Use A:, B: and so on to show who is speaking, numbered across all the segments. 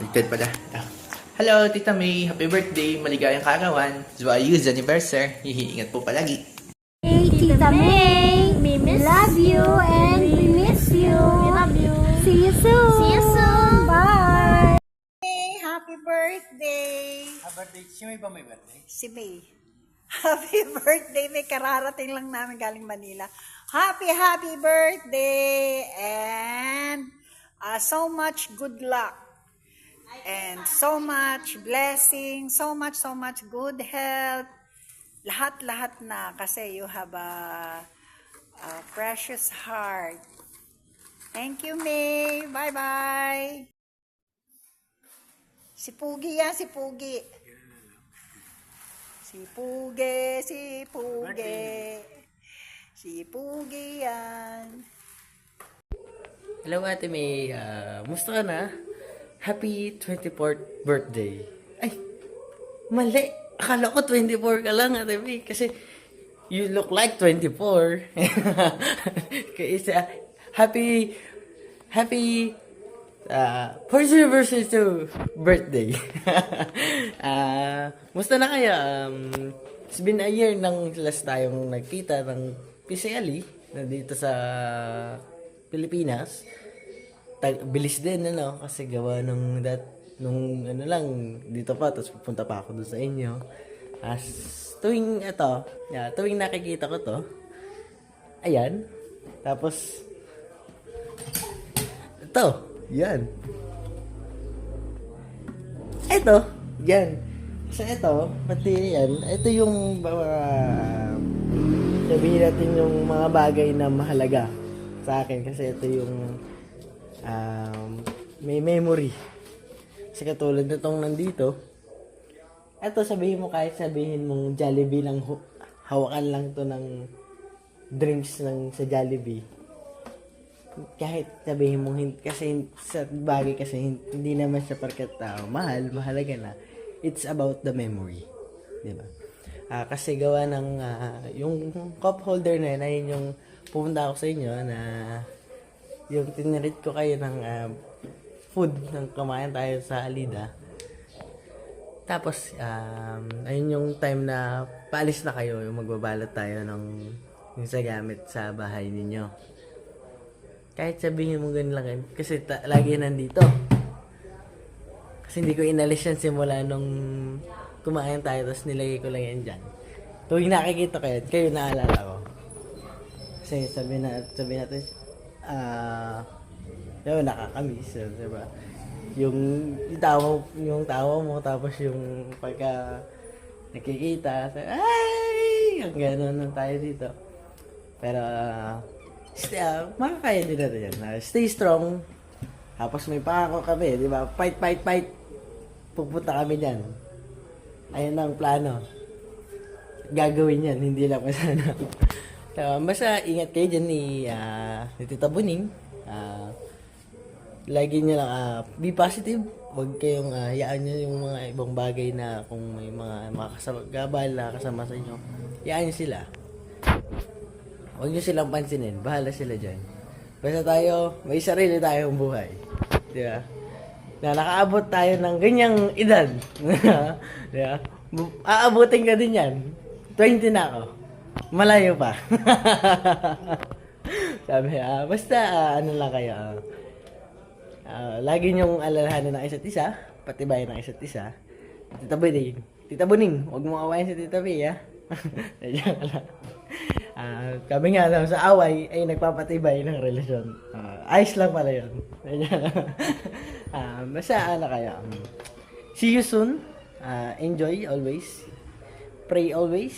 A: Baliktad pala. Hello, Tita May. Happy birthday. Maligayang kaarawan. Joyeux anniversary. Hihiingat po palagi.
B: Hey, Tita May! We love you and we miss you. We love you. See you soon. See you soon. Bye.
C: Hey, happy birthday!
A: Birthday? Si May ba may birthday?
C: Si May. Happy birthday! May kararating lang namin galing Manila. Happy birthday! And so much good luck. And so much blessing. So much good health. Lahat na kasi you have a precious heart. Thank you, May. Bye-bye. Si Pugi yan, si Pugi. Si Pugi. Si Pugi yan.
D: Hello Ate May, musta ka na? Happy 24th birthday. Ay, mali. Akala ko 24 ka lang Ate May kasi you look like 24. Kaya happy first anniversary to birthday. Musta na kaya? It's been a year nang last tayong nagkita ng physically dito sa Pilipinas. Bilis din ano kasi gawa nung ano lang dito pa tapos pupunta pa ako doon sa inyo. Tuwing nakikita ko to. Ayan. Tapos ito, yan. Ito, yan. Kasi ito, pati yan, ito yung sabihin natin yung mga bagay na mahalaga sa akin kasi ito yung may memory. Kasi katulad na itong nandito, ito sabihin mo kahit sabihin mong Jollibee lang, hawakan lang to ng drinks sa Jollibee. Kahit sabihin mo kasi sa bagay kasi hindi naman siya porket mahalaga na. It's about the memory, di ba? Kasi gawa ng yung cup holder na yun, ayun yung pumunta ako sa inyo na yung tinirit ko kayo ng food ng kumain tayo sa Alida. Tapos ayun yung time na paalis na kayo, yung magbabalot tayo ng yung sa gamit sa bahay ninyo. Kahit sabihin mo ganun lang kasi lagi nandito. Kasi hindi ko inalis yan simula nung kumain tayo tapos nilagay ko lang yan dyan. Tuwing nakikita kayo naalala ko. Kasi sabi natin yun, nakakamiss yun, diba? Yung tawa mo tapos yung pagka nakikita ay ang gano'n lang tayo dito. Pero makakaya din natin yan. Stay strong. Tapos may pangako kami, di ba? Fight. Pupunta kami dyan. Ayun ang plano. Gagawin yan, hindi lang masana. So, basta ingat kayo dyan ni Tita Buning. Lagi nyo lang, be positive. Huwag kayong hayaan nyo yung mga ibang bagay na kung may mga gabal na kasama sa inyo. Hayaan nyo sila. Huwag nyo silang pansinin. Bahala sila dyan. Basta tayo, may sarili tayong buhay. Di ba? Na nakaabot tayo ng ganyang edad. Di ba? Aabutin ka din yan. 20 na ako. Malayo pa. Sabi, basta ano lang kayo. Lagi nyong alalahanin ng isa't isa. Patibayan ng isa't isa. Tita Buning, huwag mo awayin si Tita Bea, ha? Kami nga lang sa away ay nagpapatibay ng relasyon. Ayos lang pala yun. Basta kaya. See you soon. Enjoy always. Pray always.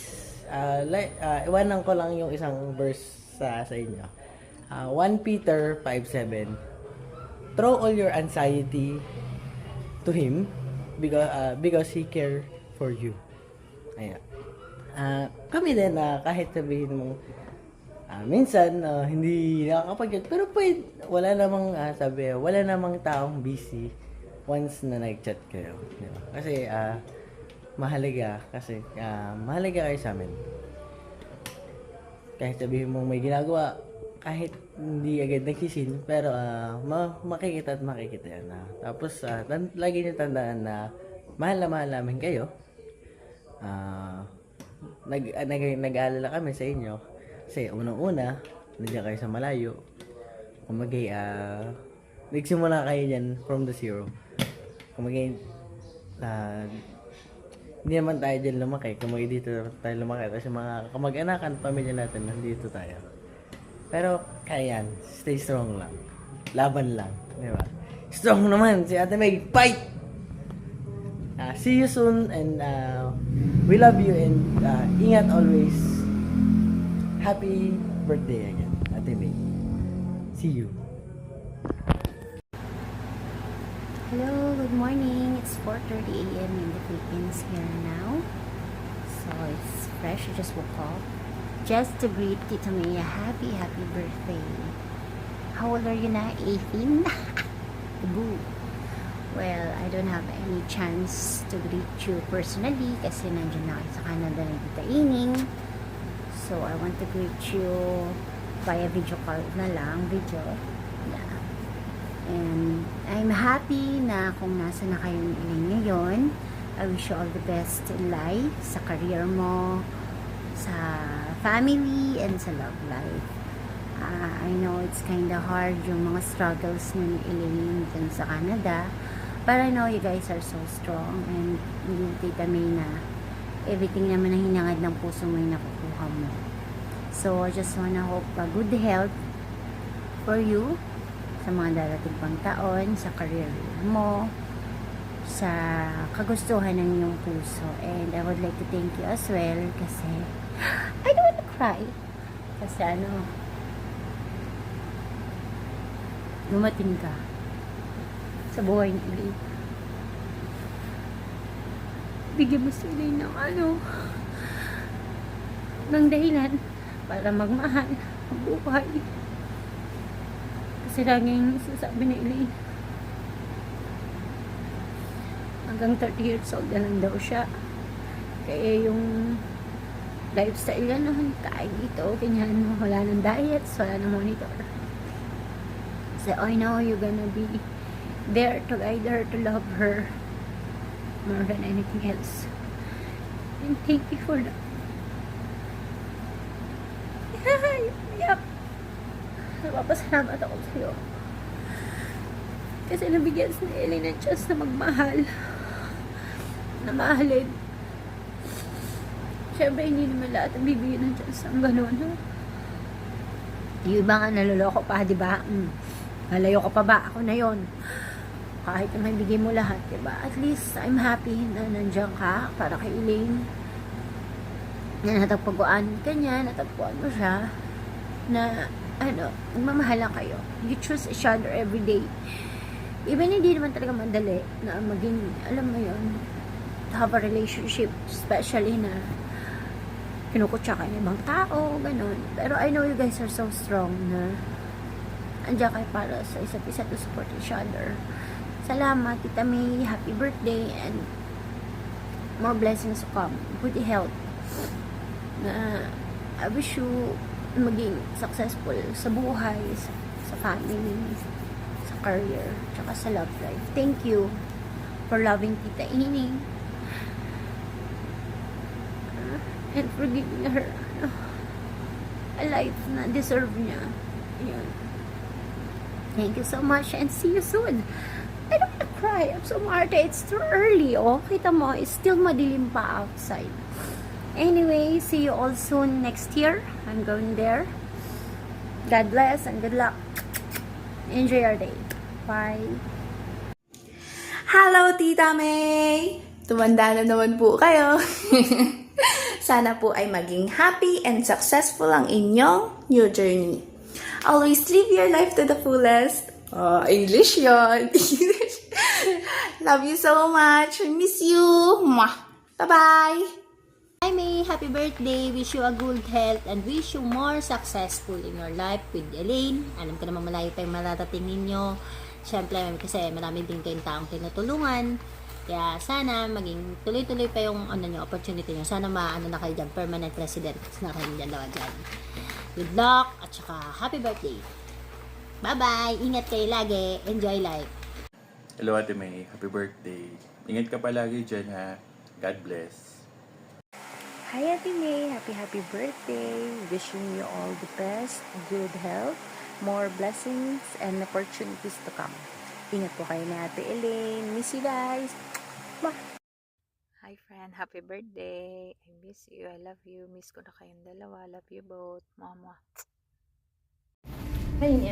D: Iwanan ko lang yung isang verse sa inyo. 1 Peter 5:7. Throw all your anxiety to Him because He cares for you. Ayan. Kami din kahit sabihin mo minsan hindi nakakapag-get pero wala namang taong busy once na nag-chat kayo, diba? Kasi mahalaga kayo sa amin. Kahit sabihin mo may ginagawa kahit hindi agad nagsisin, pero makikita at makikita yan. Tapos, lagi niyo tandaan na mahal namin kayo. Nag-aalala kami sa inyo. Kasi unang-una, nandiyan kayo sa malayo. Kumagay, nagsimula kayo dyan from the zero. Kumagay, hindi naman tayo dyan lumaki. Kumagay dito tayo lumaki. Tapos yung mga kamag-anakan, pamilya natin, nandito tayo. Pero, kaya yan. Stay strong lang. Laban lang. Di ba? Strong naman si Ate May. Fight! See you soon and we love you and ingat always. Happy birthday again, Ate May. See you.
B: Hello, good morning. It's 4:30 a.m. in the Philippines here now. So it's fresh. I just woke up. Just to greet Tita May a happy birthday. How old are you na? 18? Boo. Well, I don't have any chance to greet you personally kasi nandiyan na kayo sa Canada ng Tita Ining. So I want to greet you via video call na lang. Video. Yeah. And I'm happy na kung nasa na kayo ngayon. I wish you all the best in life, sa career mo, sa family, and sa love life. I know it's kinda hard yung mga struggles ni Elaine dun sa Canada, but I know you guys are so strong, and yung Tita May na everything naman na hinangad ng puso mo yung nakukuha mo. So I just wanna hope good health for you sa mga darating pang taon, sa career mo, sa kagustuhan ng iyong puso. And I would like to thank you as well kasi I don't want to cry kasi dumating ka sa buhay ni Elaine. Bigyan mo si Elaine ng dahilan para magmahal ang buhay. Kasi laging sasabi ni Elaine hanggang 30 years old na lang daw siya. Kaya yung lifestyle yan, kain dito, ganyan, wala ng diets, wala ng monitor. So I know you're gonna be there to guide her, to love her more than anything else. And thank you for that. Yup. Napapasalamat ako sa'yo. Kasi nabigyan si Elaine ng chance na magmahal. Na mahalin. Siyempre, hindi naman lahat ang bibigyan ng chance ang gano'n. Yung iba nga naloloko pa, di ba? Malayo ka pa ba? Ako na yon. Kahit na may bigay mo lahat, di ba? At least, I'm happy na nandiyan ka para kay Elaine. Na natagpaguan ka niya, natagpuan mo siya. Na, magmamahalan kayo. You choose each other every day. Even hindi naman talaga madali na maging, alam mo yun, to have a relationship, especially na kinukutsa ka ng ibang tao, ganun. Pero I know you guys are so strong na andiyan kayo para sa isa't isa to support each other. Salamat, Tita May. Happy birthday and more blessings to come. Good health. Na I wish you maging successful sa buhay, sa family, sa career, tsaka sa love life. Thank you for loving Tita Ining and for giving her a life na deserve niya. Yun. Thank you so much and see you soon. I don't want to cry. I'm so marte. It's too early. Oh, kita mo, it's still madilim pa outside. Anyway, see you all soon next year. I'm going there. God bless and good luck. Enjoy your day. Bye.
E: Hello, Tita May! Tumanda na naman po kayo. Sana po ay maging happy and successful ang inyong new journey. Always live your life to the fullest. Oh, English yon. Love you so much. Miss you. Mwah. Bye-bye.
B: Hi May, happy birthday. Wish you a good health and wish you more successful in your life with Elaine. Alam ko naman malayo pa yung mararating ninyo. Siyempre, kasi marami din kayong taong tinutulungan. Kaya sana maging tuloy-tuloy pa yung opportunity nyo. Sana maano na kayo dyan, permanent resident na kayo dyan. good luck, at saka happy birthday. Bye-bye! Ingat kayo lagi. Enjoy life.
F: Hello Ate May, happy birthday. Ingat ka palagi dyan ha. God bless.
G: Hi Ate May, happy birthday. Wishing you all the best, good health, more blessings and opportunities to come. Ingat po kayo ni Ate Elaine. Miss you guys. Bye. Hi friend, happy birthday. I miss you, I love you. Miss ko na kayong dalawa. Love you both. Mama.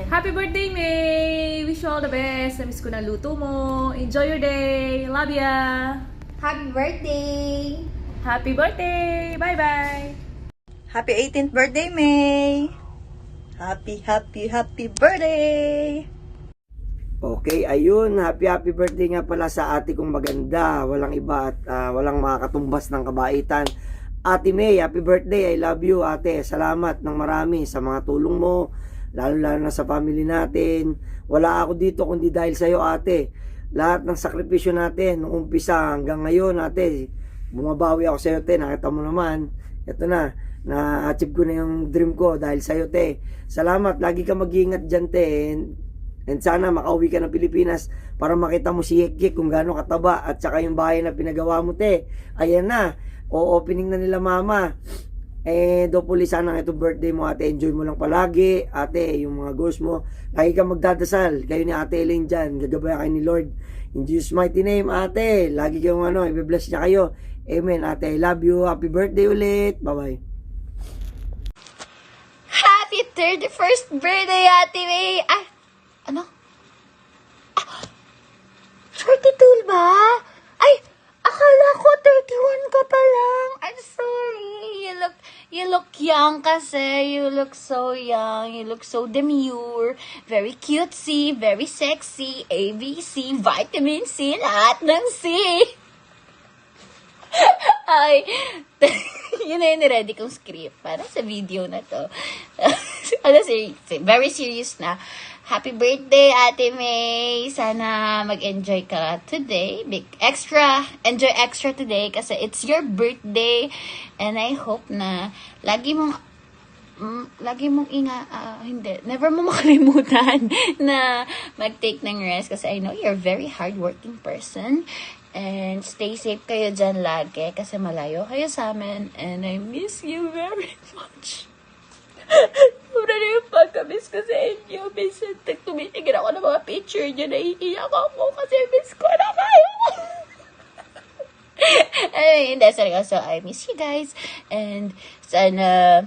H: Happy birthday, May! Wish you all the best. Namiss ko na luto mo. Enjoy your day. Love ya!
E: Happy birthday!
H: Happy birthday! Bye-bye!
C: Happy 18th birthday, May! Happy birthday!
D: Okay, ayun. Happy birthday nga pala sa ate kong maganda. Walang iba at walang makakatumbas ng kabaitan. Ate May, happy birthday. I love you, ate. Salamat ng marami sa mga tulong mo. Lalo na sa family natin. Wala ako dito kundi dahil sa'yo, ate. Lahat ng sakripisyo natin, nung umpisa hanggang ngayon, ate, bumabawi ako sa'yo, te. Nakita mo naman. Ito na-achieve ko na yung dream ko dahil sa'yo, te. Salamat. Lagi ka mag-iingat dyan, te. And sana makauwi ka ng Pilipinas para makita mo si Hekik kung gaano kataba at saka yung bahay na pinagawa mo, te. Ayan na. O-opening na nila, mama. Dopuli sana itong birthday mo, ate. Enjoy mo lang palagi, ate, yung mga goals mo. Lagi ka magdadasal. Kayo ni Ate Elaine dyan. Gagabaya kayo ni Lord. In Jesus' mighty name, ate. Lagi kayong i-bless niya kayo. Amen, ate. I love you. Happy birthday ulit. Bye-bye.
E: Happy 31st birthday, Ate May! Ay, ano? 32 ba? Ay, akala ko 31 ka pa lang. I'm sorry. You look young kasi. You look so young. You look so demure. Very cutesy. Very sexy. ABC. Vitamin C. Lahat ng C. Ay, yun na yung ready kong script para sa video na to. Very serious na. Happy birthday, Ate May! Sana mag-enjoy ka today. Enjoy extra today kasi it's your birthday. And I hope na lagi mong never mo makalimutan na mag-take ng rest kasi I know you're a very hardworking person. And stay safe kayo dyan lagi kasi malayo kayo sa amin. And I miss you very much. Mura na yung pagka-miss ko sa inyo. Minsan, tumitigil ako ng mga picture nyo. Naiiyak ako kasi miss ko na kayo. Hindi, seryoso. I miss you guys. And sana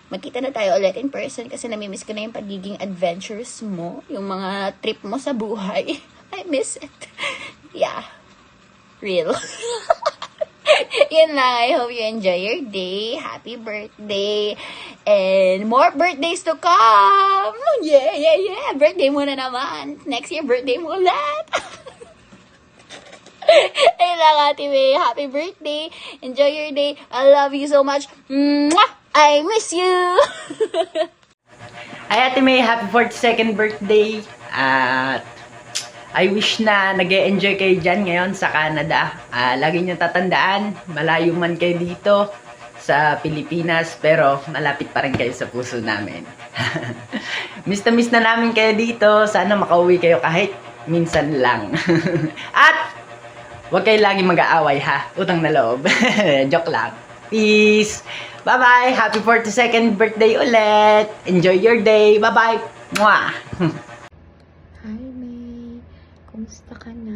E: magkita na tayo ulit in person kasi namimiss ko na yung pagiging adventurous mo. Yung mga trip mo sa buhay. I miss it. Yeah. Real. Yun lang. I hope you enjoy your day. Happy birthday. And more birthdays to come. Yeah. Birthday mo na naman. Next year, birthday mo ulit. Ayun lang, Ate May. Happy birthday. Enjoy your day. I love you so much. Mwah! I miss you.
A: Ay, Ate May, happy 42nd birthday. At I wish na nag-e-enjoy kayo dyan ngayon sa Canada. Lagi nyo tatandaan, malayo man kayo dito sa Pilipinas, pero malapit pa rin kayo sa puso namin. Miss na namin kayo dito. Sana makauwi kayo kahit minsan lang. At huwag kayo lagi mag-aaway, ha? Utang na loob. Joke lang. Peace! Bye-bye! Happy 42nd birthday ulit! Enjoy your day! Bye-bye! Mwah!
G: Hi May, kumusta ka na?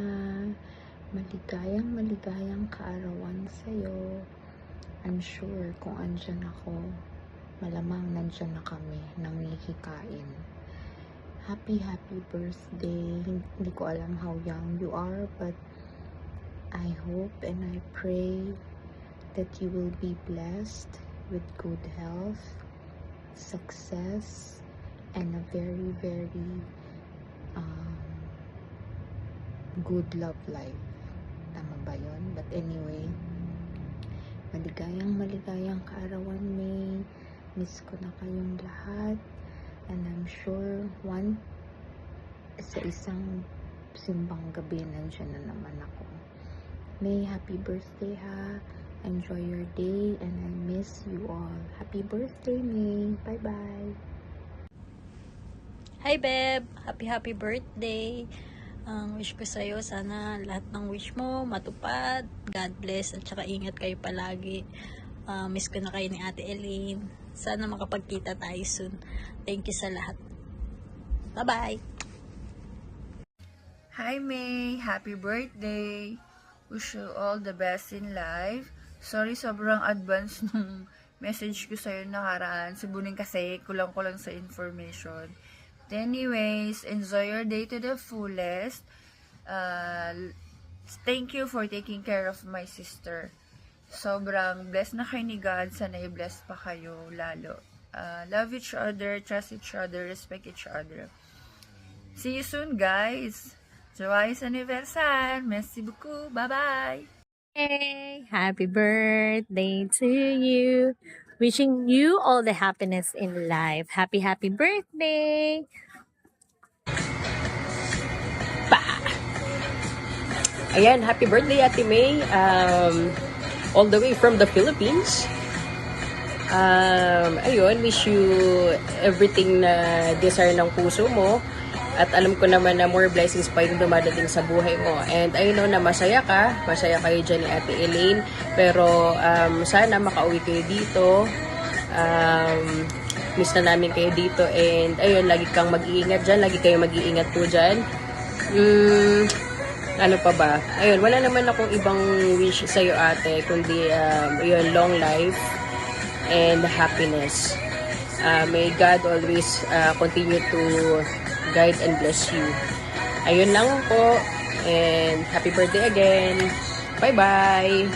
G: Maligayang kaarawan sa'yo. I'm sure kung andyan ako, malamang nandyan na kami nanghihikain. Happy birthday. Hindi ko alam how young you are, but I hope and I pray that you will be blessed with good health, success, and a very good love life. Tama ba yun? But anyway, maligayang kaarawan, May. Miss ko na kayong lahat. And I'm sure sa isang simbang gabi, nandiyan na naman ako. May, happy birthday ha. Enjoy your day and I miss you all. Happy birthday, May. Bye-bye.
I: Hi, Beb! Happy birthday! Ang wish ko sa'yo, sana lahat ng wish mo matupad. God bless at saka ingat kayo palagi. Miss ko na kayo ni Ate Elaine. Sana makapagkita tayo soon. Thank you sa lahat. Bye-bye!
C: Hi, May. Happy birthday. Wish you all the best in life. Sorry, sobrang advance nung message ko sa'yo nakaraan. Sibunin kasi, kulang-kulang sa information. Anyways, enjoy your day to the fullest. Thank you for taking care of my sister. Sobrang blessed na kayo ni God. Sana i-bless pa kayo lalo. Love each other, trust each other, respect each other. See you soon, guys. Joyeux anniversaire. Merci beaucoup. Bye-bye.
J: Hey, happy birthday to you. Wishing you all the happiness in life. Happy birthday.
K: Ayan, happy birthday Ate May. All the way from the Philippines. Ayun, wish you everything na desire ng puso mo. At alam ko naman na more blessings pa yung dumadating sa buhay mo. And I know na masaya ka. Masaya kayo dyan ni Ate Elaine. Pero sana makauwi kayo dito. Miss na namin kayo dito. And ayun, lagi kang mag-iingat dyan. Lagi kayo mag-iingat po dyan. Ano pa ba? Ayun, wala naman akong ibang wish sa'yo ate. Kundi yun, long life and happiness. May God always continue to guide and bless you. Ayun lang po. And happy birthday again. Bye-bye!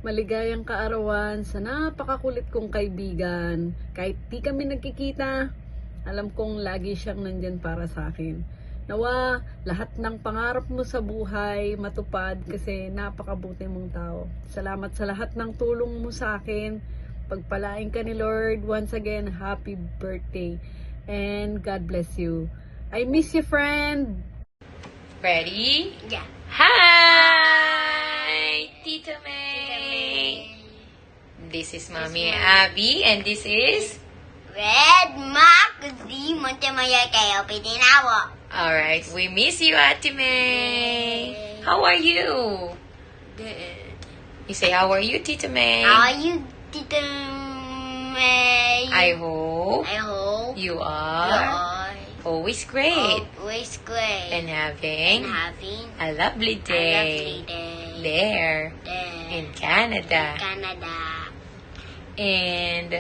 L: Maligayang kaarawan sa napakakulit kong kaibigan. Kahit di kami nagkikita, alam kong lagi siyang nandyan para sa akin. Nawa, lahat ng pangarap mo sa buhay matupad kasi napakabuti mong tao. Salamat sa lahat ng tulong mo sa akin. Pagpalain ka ni Lord. Once again, happy birthday. And God bless you. I miss you, friend.
M: Ready?
B: Yeah.
M: Hi! Tita May! This is Mommy Abby and this is...
B: Red Mac di Montemaya kayo pitinawa.
M: Alright, we miss you, Ate May. How are you?
B: Good.
M: You say, how are you, Tita May?
B: How are you, Tita May?
M: I hope
B: you
M: you are
B: are
M: always great
B: always great
M: and having a lovely day, there in Canada. And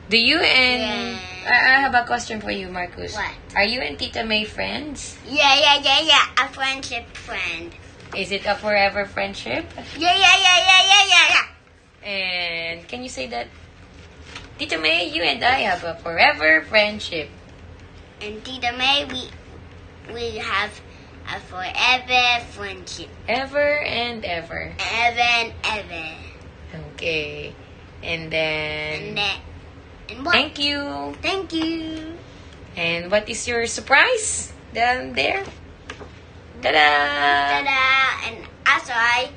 M: do you and I have a question for you, Marcus.
B: What?
M: Are you and Tita May friends?
B: Yeah. A friendship friend.
M: Is it a forever friendship?
B: Yeah.
M: And can you say that, Tita May, you and I have a forever friendship?
B: And Tita May, we have a forever friendship.
M: Ever and ever.
B: Ever and ever.
M: Okay. And then...
B: And what?
M: Thank you.
B: Thank you.
M: And what is your surprise down there? Ta-da!
B: Ta-da! And also I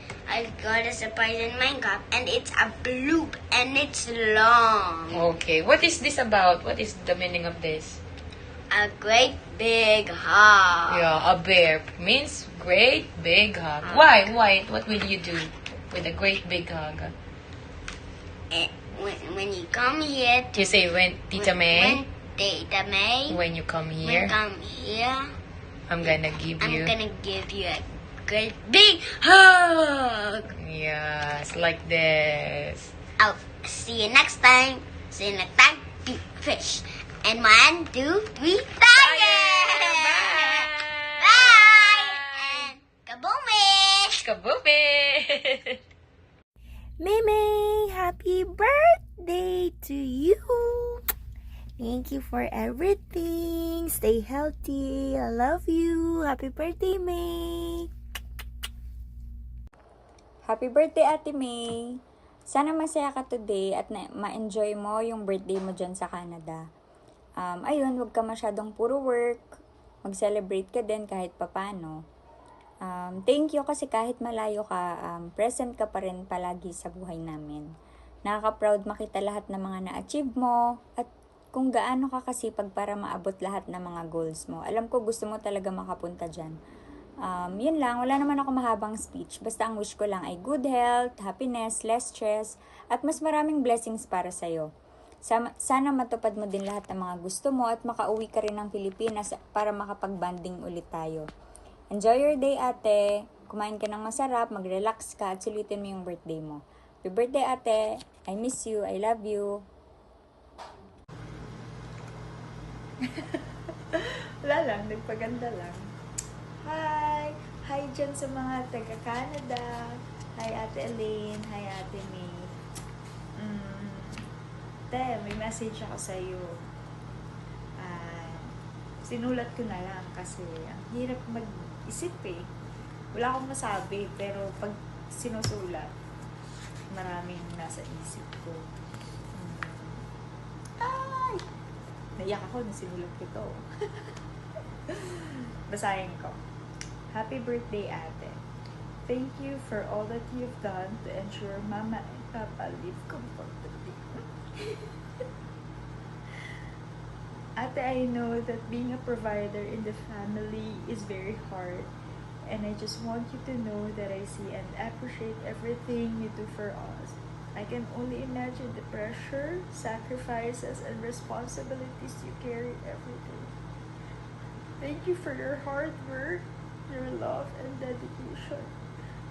B: got a surprise in Minecraft and it's a bloop and it's long.
M: Okay. What is this about? What is the meaning of this?
B: A great big hug.
M: Yeah, a bear means great big hug. Why? What will you do with a great big hug?
B: When you come here,
M: You say when Tita May?
B: When Tita May.
M: When you come here, I'm gonna give you.
B: I'm gonna give you a great big hug.
M: Yes, like this.
B: I'll see you next time. See you next time. Big fish. And 1, 2, 3, fire! Bye! And kaboomish!
M: Kaboomish!
E: Meme, happy birthday to you. Thank you for everything. Stay healthy. I love you. Happy birthday, May.
N: Happy birthday, Ate May. Sana masaya ka today at ma-enjoy mo yung birthday mo dyan sa Canada. Ayun, wag ka masyadong puro work. Mag-celebrate ka din kahit papano. Thank you kasi kahit malayo ka, present ka pa rin palagi sa buhay namin. Nakaka-proud makita lahat ng mga na-achieve mo at kung gaano ka kasipag para maabot lahat ng mga goals mo. Alam ko gusto mo talaga makapunta dyan. Yun lang, wala naman ako mahabang speech. Basta ang wish ko lang ay good health, happiness, less stress, at mas maraming blessings para sa'yo. Sana matupad mo din lahat ng mga gusto mo at makauwi ka rin ng Pilipinas para makapag-banding ulit tayo. Enjoy your day, ate. Kumain ka ng masarap, mag-relax ka at sulitin mo yung birthday mo. Happy birthday, ate. I miss you. I love you.
C: Wala lang, nagpaganda lang. Hi! Hi dyan sa mga taga-Canada. Hi, Ate Elaine. Hi, Ate May. Te, may message ako sa'yo. Sinulat ko na lang kasi ang hirap mag-isip eh. Wala akong masabi, pero pag sinusulat, maraming nasa isip ko. Ay! Naiyak ako nung sinulat ko to. Basahin ko. Happy birthday, ate. Thank you for all that you've done to ensure Mama and Papa live comfortably. Ate, I know that being a provider in the family is very hard, and I just want you to know that I see and appreciate everything you do for us. I can only imagine the pressure, sacrifices, and responsibilities you carry every day. Thank you for your hard work, your love, and dedication.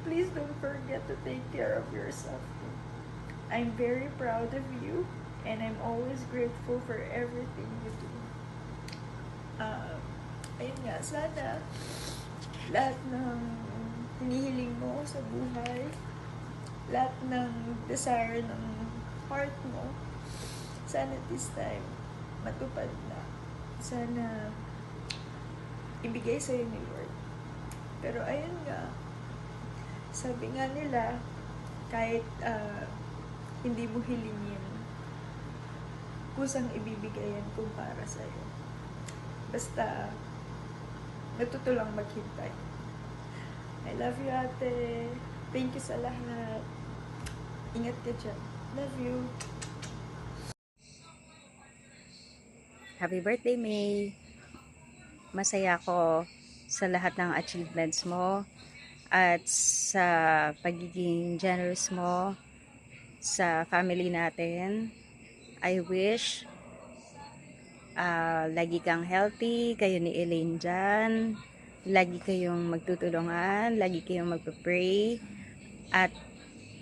C: Please don't forget to take care of yourself. I'm very proud of you, and I'm always grateful for everything you do. Ayun nga, sana lahat ng hinihiling mo sa buhay, lahat ng desire ng heart mo, sana this time matupad na. Sana ibigay sa'yo ni Lord. Pero ayun nga, sabi nga nila, kahit hindi mo hilingin, kusang ibibigay yan kung para sa'yo. Basta, natuto lang maghintay. I love you, ate. Thank you sa lahat. Ingat ka dyan. Love you.
B: Happy birthday, May! Masaya ako sa lahat ng achievements mo at sa pagiging generous mo sa family natin. I wish lagi kang healthy, kayo ni Elaine dyan. Lagi kayong magtutulungan, lagi kayong magpapray. At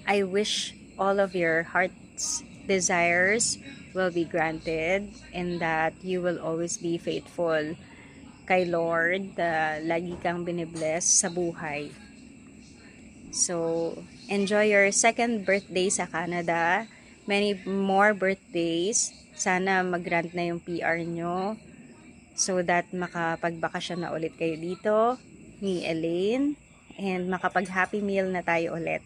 B: I wish all of your heart's desires will be granted and that you will always be faithful kay Lord. Lagi kang binibless sa buhay. So, enjoy your second birthday sa Canada. Many more birthdays. Sana mag-grant na yung PR nyo so that makapagbakasyon na ulit kayo dito ni Elaine and makapag-happy meal na tayo ulit.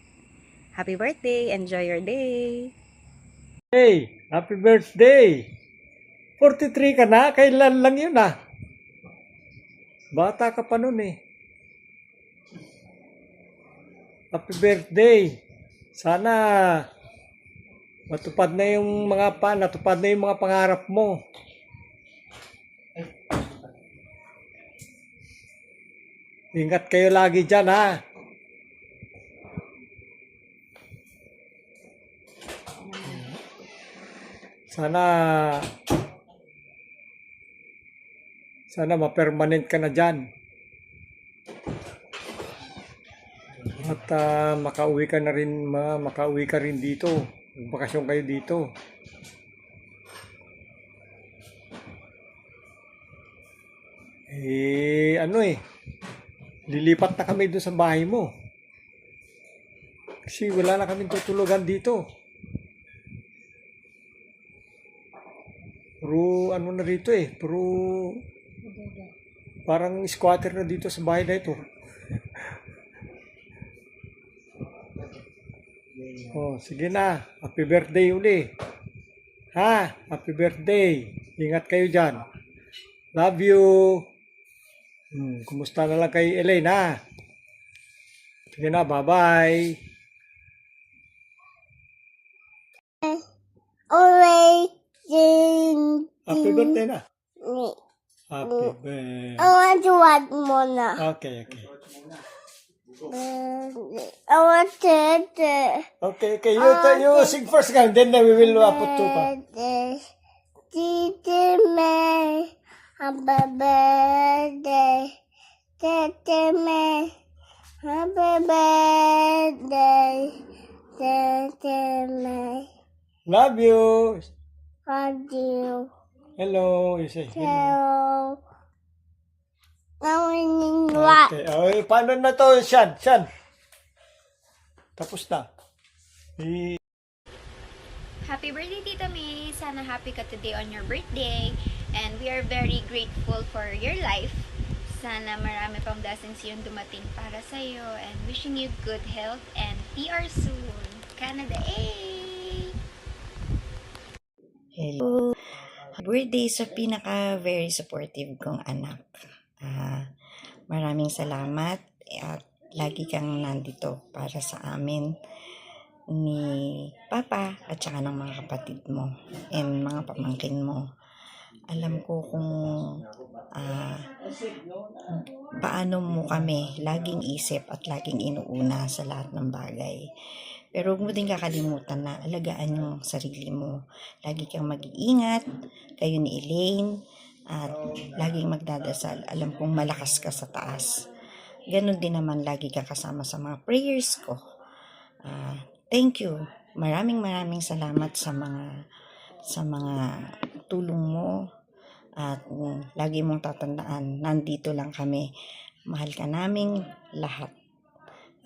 B: Happy birthday! Enjoy your day!
O: Hey! Happy birthday! 43 ka na? Kailan lang yun ah? Bata ka pa nun eh. Happy birthday! Sana natupad na yung mga pangarap mo. Ingat kayo lagi dyan ha. Sana ma-permanent ka na dyan. At makauwi ka rin dito. Magbakasyon kayo dito. Lilipat na kami doon sa bahay mo. Kasi wala na kaming tutulugan dito. Pero na rito pero parang squatter na dito sa bahay na ito. Oh, sige na. Happy birthday uli. Ha? Happy birthday. Ingat kayo dyan. Love you. Kumusta na lang kay Elaine, ha? Sige na, bye-bye. Happy birthday na. Happy birthday.
P: I want to watch Mona.
O: Okay.
P: I want to.
O: Okay, you sing first gang, then we will put tupa.
P: Titi May, happy birthday. Titi May, happy birthday. Titi May.
O: Love you.
P: Love you.
O: Hello, you say hello.
P: Hello.
O: Okay, paano na to, Shan? Tapos na.
Q: Happy birthday, Tita May! Sana happy ka today on your birthday. And we are very grateful for your life. Sana marami pang blessings yung dumating para sa'yo. And wishing you good health and PR soon. Canada,
R: Hello. Birthday sa very supportive kong anak. Maraming salamat at lagi kang nandito para sa amin ni Papa at saka ng mga kapatid mo and mga pamangkin mo. Alam ko kung paano mo kami laging isip at laging inuuna sa lahat ng bagay. Pero huwag mo din kakalimutan na alagaan yung sarili mo. Lagi kang mag-iingat, kayo ni Elaine, at laging magdadasal. Alam kong malakas ka sa taas. Ganon din naman lagi ka kasama sa mga prayers ko. Thank you. Maraming salamat sa mga tulong mo. At lagi mong tatandaan, nandito lang kami. Mahal ka naming lahat.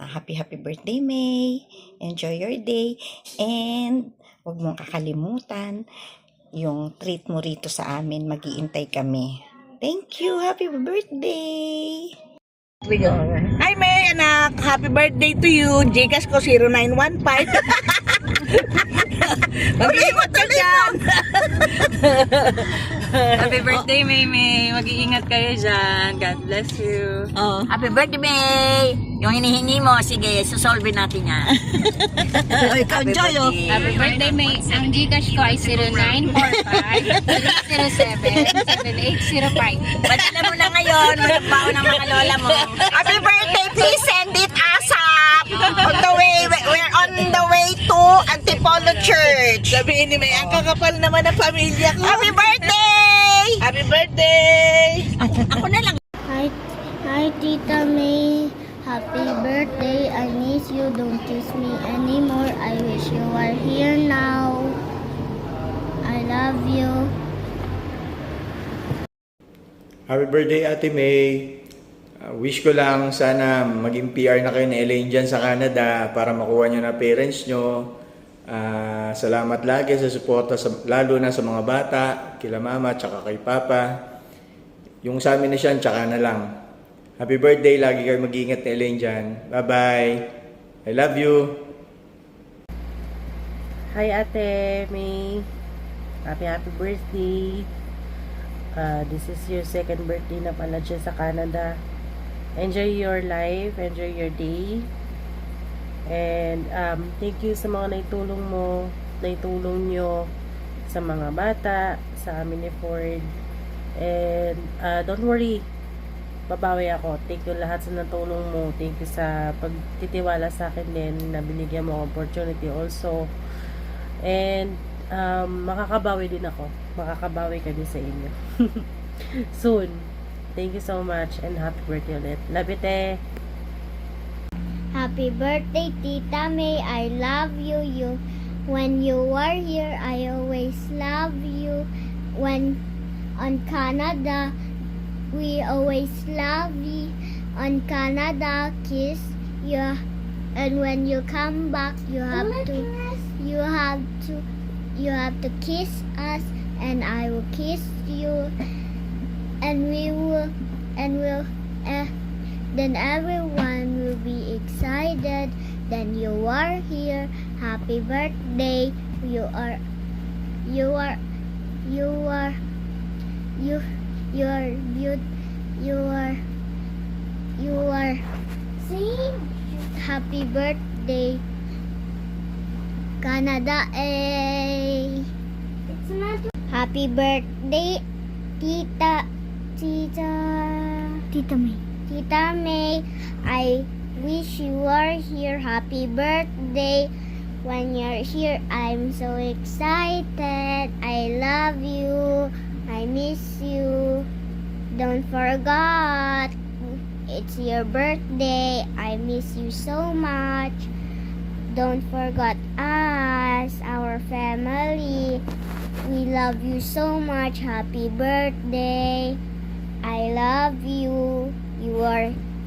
R: Happy birthday, May. Enjoy your day. And huwag mong kakalimutan yung treat mo rito sa amin. Mag-iintay kami. Thank you. Happy birthday.
S: Hi, May, anak. Happy birthday to you. Gcash ko 0915. Mag-iingat ka dyan.
T: Happy birthday, May. Mag-iingat kayo dyan. God bless you.
S: Happy birthday, May. Yung hinihingi mo, sige, susolve natin yan. Enjoy, oh.
U: Happy birthday, May. Ang Gcash ko ay 0945-307-7805.
S: Padala mo na ngayon. Walang bao ng mga lola mo. Happy birthday, please send it ASAP. On the way, we're on the way to Antipolo Church. Sabihin ni May, ang kakapal naman ng pamilya ko. Happy birthday! Happy birthday! Ako na lang.
P: Hi, Tita May. Happy birthday. I miss you. Don't kiss me anymore. I wish you were here now. I love you.
F: Happy birthday, Ate May. Wish ko lang sana maging PR na kayo ni Elaine dyan sa Canada para makuha nyo na parents nyo. Salamat lagi sa suporta, lalo na sa mga bata, kila mama, tsaka kay papa. Yung sa amin na siya, tsaka na lang. Happy birthday, lagi kayo mag-iingat ni Elaine dyan. Bye-bye. I love you.
V: Hi, Ate May. Happy birthday. This is your second birthday na pala dyan sa Canada. Enjoy your life, enjoy your day. And thank you sa mga naitulong nyo sa mga bata, sa amin ni Ford. And don't worry, babawi ako. Thank you lahat sa natulong mo. Thank you sa pagtitiwala sa akin din na binigyan mo opportunity also. And makakabawi din ako. Makakabawi kami sa inyo. Soon. Thank you so much and happy birthday ulit. Love you, te.
P: Happy birthday, Tita May. I love you. When you are here, I always love you. When on Canada, we always love you. On Canada, kiss you. And when you come back, you have to kiss us, and I will kiss you. And then everyone will be excited. Then you are here. Happy birthday. You are beautiful. Happy birthday, Canada. Happy birthday, Tita May. Tita May, I wish you are here. Happy birthday. When you're here, I'm so excited. I love you. I miss you. Don't forget, it's your birthday. I miss you so much. Don't forget us, our family. We love you so much. Happy birthday. I love you.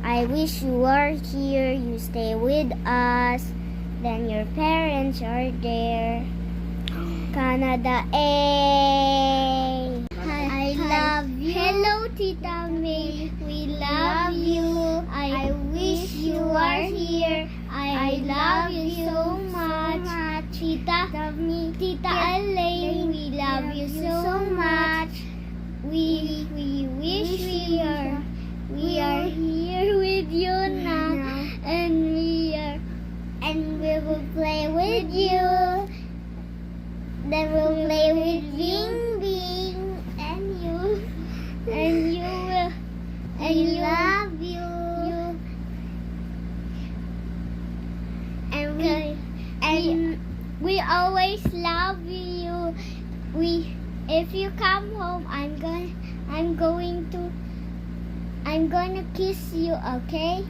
P: I wish you are here. You stay with us. Then your parents are there. Canada, I love you. Hello, Tita May. We love you. I wish you are here. I love you so much. Tita Elaine, we love you so much. We wish we are here with you now, and we will play with you. Then we'll play with Bing Bing, and you love you. And we always love you. If you come home, I'm gonna kiss you, okay?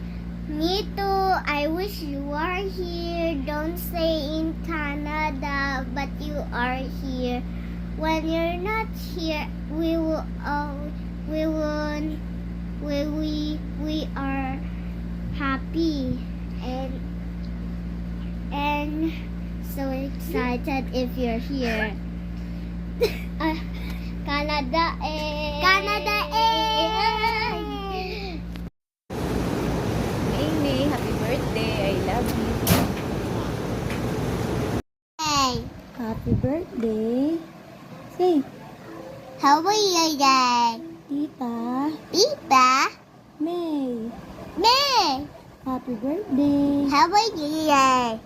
P: Me too. I wish you are here. Don't stay in Canada, but you are here. When you're not here, we are happy and so excited if you're here. Canada, Canada,
B: May, happy birthday. I love you.
P: Hey,
B: Happy birthday. Say,
P: how are you, Dad? Tita
B: May.
P: May,
B: Happy birthday.
P: how are you, Dad?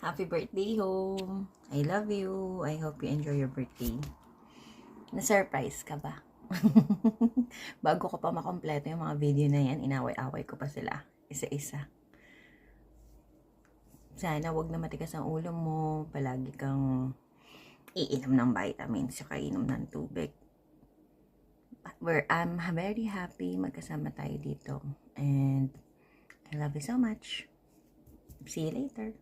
R: Happy birthday home. I love you. I hope you enjoy your birthday. Na-surprise ka ba? Bago ko pa makompleto yung mga video na yan, inaway-away ko pa sila. Isa-isa. Sana wag na matigas ang ulo mo. Palagi kang iinom ng vitamins, saka inom ng tubig. I'm very happy magkasama tayo dito. And I love you so much. See you later.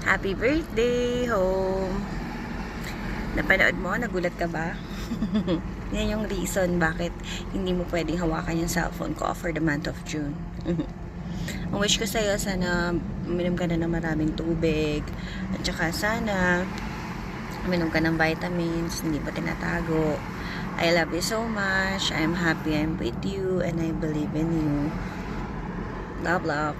R: Happy birthday home! Napanood mo? Nagulat ka ba? Yan yung reason bakit hindi mo pwedeng hawakan yung cellphone ko for the month of June. Ang wish ko sa'yo, sana uminom ka na ng maraming tubig. At saka sana uminom ka ng vitamins, hindi pa tinatago. I love you so much. I'm happy I'm with you and I believe in you. Love, love.